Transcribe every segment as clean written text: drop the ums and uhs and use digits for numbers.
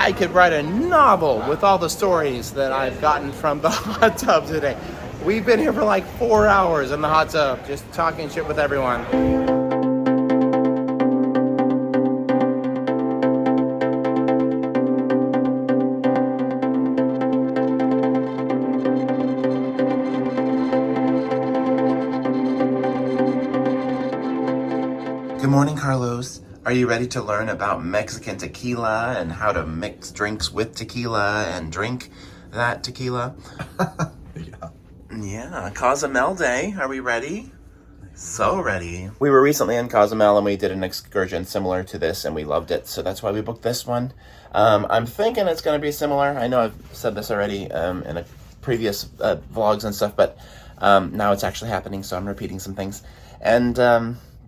I could write a novel with all the stories that I've gotten from the hot tub today. We've been here for like 4 hours in the hot tub, just talking shit with everyone. Good morning, Carlos. Are you ready to learn about Mexican tequila and how to mix drinks with tequila and drink that tequila? Yeah, Cozumel Day. Are we ready? So ready. We were recently in Cozumel and we did an excursion similar to this and we loved it. So that's why we booked this one. I'm thinking it's going to be similar. I know I've said this already in a previous vlogs and stuff, but now it's actually happening. So I'm repeating some things. And,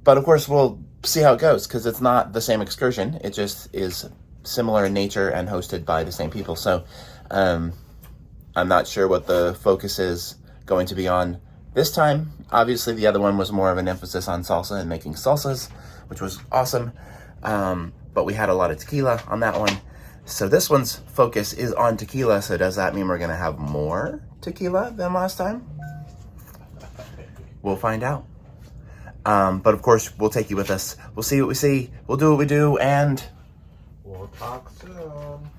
but of course we'll see how it goes because it's not the same excursion. It just is similar in nature and hosted by the same people. So I'm not sure what the focus is going to be on this time. Obviously the other one was more of an emphasis on salsa and making salsas, which was awesome. But we had a lot of tequila on that one. So this one's focus is on tequila. So does that mean we're going to have more tequila than last time? We'll find out. But of course, we'll take you with us. We'll see what we see. We'll do what we do, and we'll talk soon.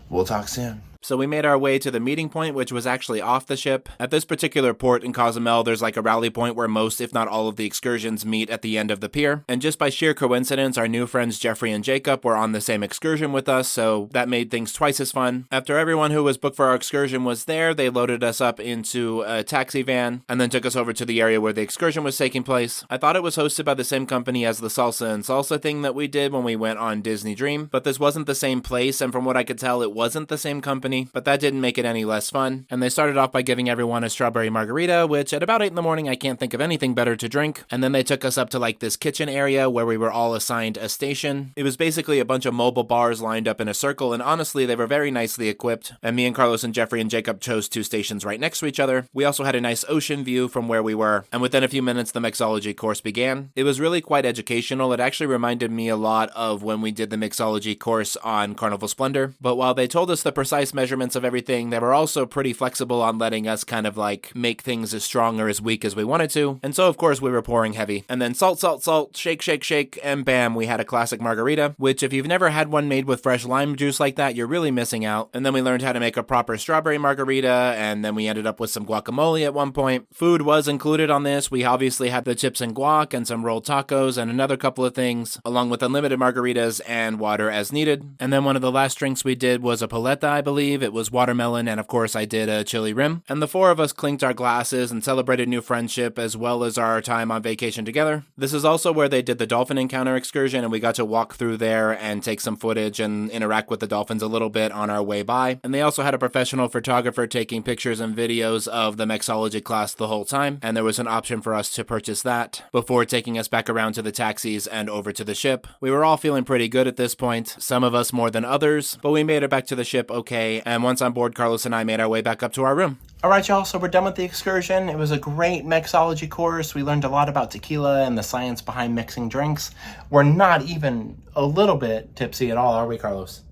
We'll talk soon. So we made our way to the meeting point, which was actually off the ship. At this particular port in Cozumel, there's like a rally point where most, if not all of the excursions meet at the end of the pier. And just by sheer coincidence, our new friends Jeffrey and Jacob were on the same excursion with us, so that made things twice as fun. After everyone who was booked for our excursion was there, they loaded us up into a taxi van and then took us over to the area where the excursion was taking place. I thought it was hosted by the same company as the Salsa and Salsa thing that we did when we went on Disney Dream, but this wasn't the same place, and from what I could tell, it wasn't the same company, but that didn't make it any less fun. And they started off by giving everyone a strawberry margarita, which at about 8 in the morning, I can't think of anything better to drink. And then they took us up to like this kitchen area where we were all assigned a station. It was basically a bunch of mobile bars lined up in a circle, and honestly, they were very nicely equipped. And me and Carlos and Jeffrey and Jacob chose 2 stations right next to each other. We also had a nice ocean view from where we were. And within a few minutes, the mixology course began. It was really quite educational. It actually reminded me a lot of when we did the mixology course on Carnival Splendor. But while they told us the precise measurements of everything, they were also pretty flexible on letting us kind of like make things as strong or as weak as we wanted to. And so of course we were pouring heavy. And then salt, salt, salt, shake, shake, shake, and bam, we had a classic margarita, which if you've never had one made with fresh lime juice like that, you're really missing out. And then we learned how to make a proper strawberry margarita, and then we ended up with some guacamole at one point. Food was included on this. We obviously had the chips and guac and some rolled tacos and another couple of things, along with unlimited margaritas and water as needed. And then one of the last drinks we did was a paleta, I believe. It was watermelon, and of course I did a chili rim. And the 4 of us clinked our glasses and celebrated new friendship as well as our time on vacation together. This is also where they did the dolphin encounter excursion, and we got to walk through there and take some footage and interact with the dolphins a little bit on our way by. And they also had a professional photographer taking pictures and videos of the mixology class the whole time, and there was an option for us to purchase that before taking us back around to the taxis and over to the ship. We were all feeling pretty good at this point, some of us more than others, but we made it back to the ship okay, and once on board, Carlos and I made our way back up to our room. All right, y'all, so we're done with the excursion. It was a great mixology course. We learned a lot about tequila and the science behind mixing drinks. We're not even a little bit tipsy at all, are we, Carlos?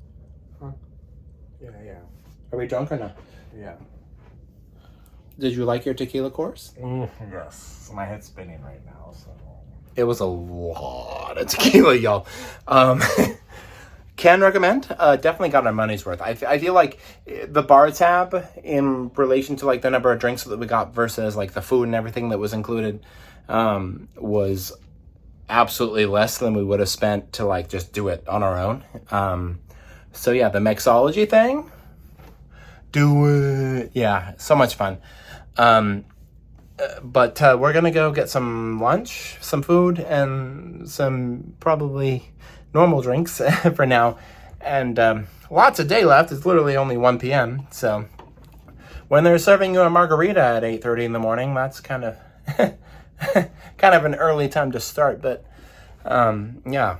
Huh? Yeah. Are we drunk or not? Yeah. Did you like your tequila course? Yes. My head's spinning right now, so. It was a lot of tequila, y'all. Can recommend. Definitely got our money's worth. I feel like the bar tab in relation to like the number of drinks that we got versus like the food and everything that was included was absolutely less than we would have spent to like just do it on our own. So yeah, the mixology thing, do it. Yeah, so much fun. But we're gonna go get some lunch, some food, and some probably normal drinks for now, and lots of day left. It's literally only 1 p.m. So when they're serving you a margarita at 8:30 in the morning, that's kind of kind of an early time to start. But yeah,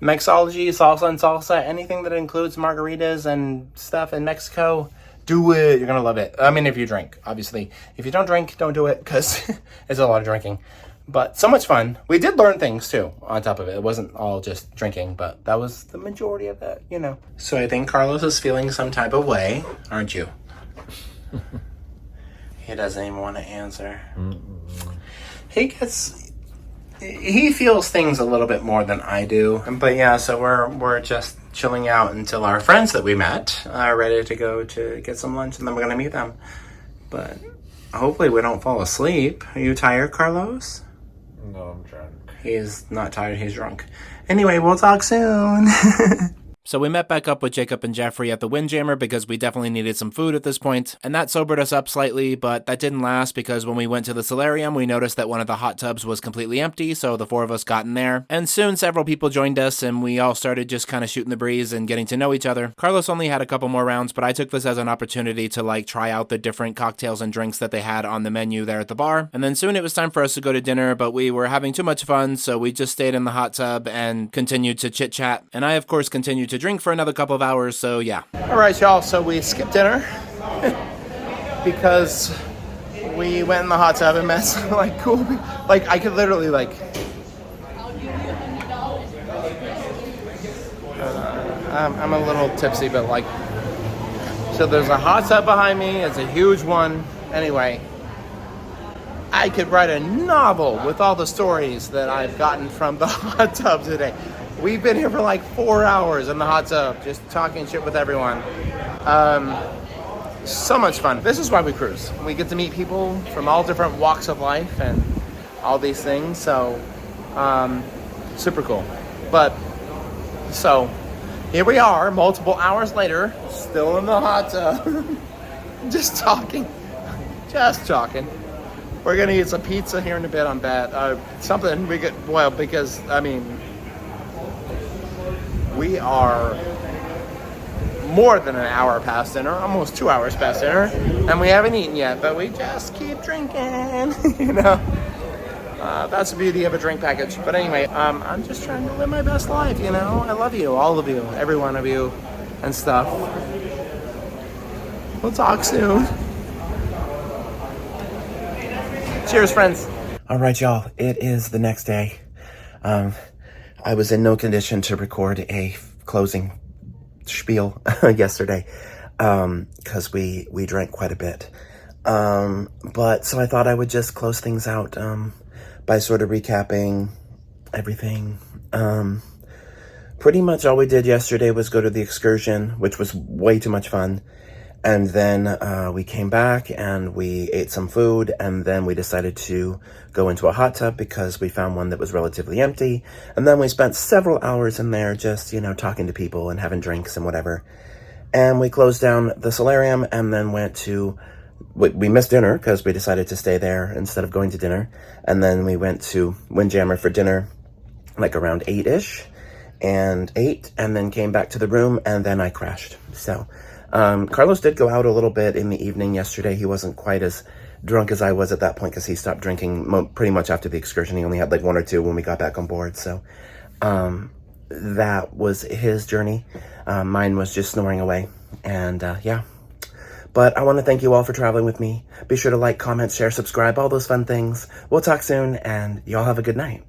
mixology, salsa and salsa, anything that includes margaritas and stuff in Mexico, do it. You're gonna love it. I mean, if you drink, obviously. If you don't drink, don't do it because it's a lot of drinking. But so much fun. We did learn things too on top of it. It wasn't all just drinking, but that was the majority of it, you know. So I think Carlos is feeling some type of way, aren't you? He doesn't even want to answer. He feels things a little bit more than I do. But yeah, so we're just chilling out until our friends that we met are ready to go to get some lunch, and then we're gonna meet them. But hopefully we don't fall asleep. Are you tired, Carlos? No, I'm drunk. He's not tired, he's drunk. Anyway, we'll talk soon. So we met back up with Jacob and Jeffrey at the Windjammer because we definitely needed some food at this point, and that sobered us up slightly, but that didn't last because when we went to the solarium, we noticed that one of the hot tubs was completely empty, so the four of us got in there, and soon several people joined us, and we all started just kind of shooting the breeze and getting to know each other. Carlos only had a couple more rounds, but I took this as an opportunity to try out the different cocktails and drinks that they had on the menu there at the bar, and then soon it was time for us to go to dinner, but we were having too much fun, so we just stayed in the hot tub and continued to chit-chat, and I of course continued to drink for another couple of hours, so yeah. All right, y'all, so we skipped dinner because we went in the hot tub and met some cool people. I could literally I'm a little tipsy, but so there's a hot tub behind me. It's a huge one. Anyway, I could write a novel with all the stories that I've gotten from the hot tub today. We've been here for 4 hours in the hot tub, just talking shit with everyone. So much fun. This is why we cruise. We get to meet people from all different walks of life and all these things, so super cool. But, so, here we are, multiple hours later, still in the hot tub, just talking. We're gonna eat some pizza here in a bit, on bet. Something we get, because, we are more than an hour past dinner, almost 2 hours past dinner, and we haven't eaten yet, but we just keep drinking, you know. That's the beauty of a drink package. But anyway, I'm just trying to live my best life, you know. I love you, all of you, every one of you, and stuff. We'll talk soon. Cheers, friends. All right, y'all, it is the next day. I was in no condition to record a closing spiel yesterday because we drank quite a bit. But so I thought I would just close things out by sort of recapping everything. Pretty much all we did yesterday was go to the excursion, which was way too much fun. And then we came back and we ate some food, and then we decided to go into a hot tub because we found one that was relatively empty. And then we spent several hours in there just, talking to people and having drinks and whatever. And we closed down the solarium and then we missed dinner because we decided to stay there instead of going to dinner. And then we went to Windjammer for dinner, around 8-ish, and ate, and then came back to the room, and then I crashed. So Carlos did go out a little bit in the evening yesterday. He wasn't quite as drunk as I was at that point because he stopped drinking pretty much after the excursion. He only had 1 or 2 when we got back on board. So that was his journey. Mine was just snoring away. And yeah. But I want to thank you all for traveling with me. Be sure to like, comment, share, subscribe, all those fun things. We'll talk soon, and y'all have a good night.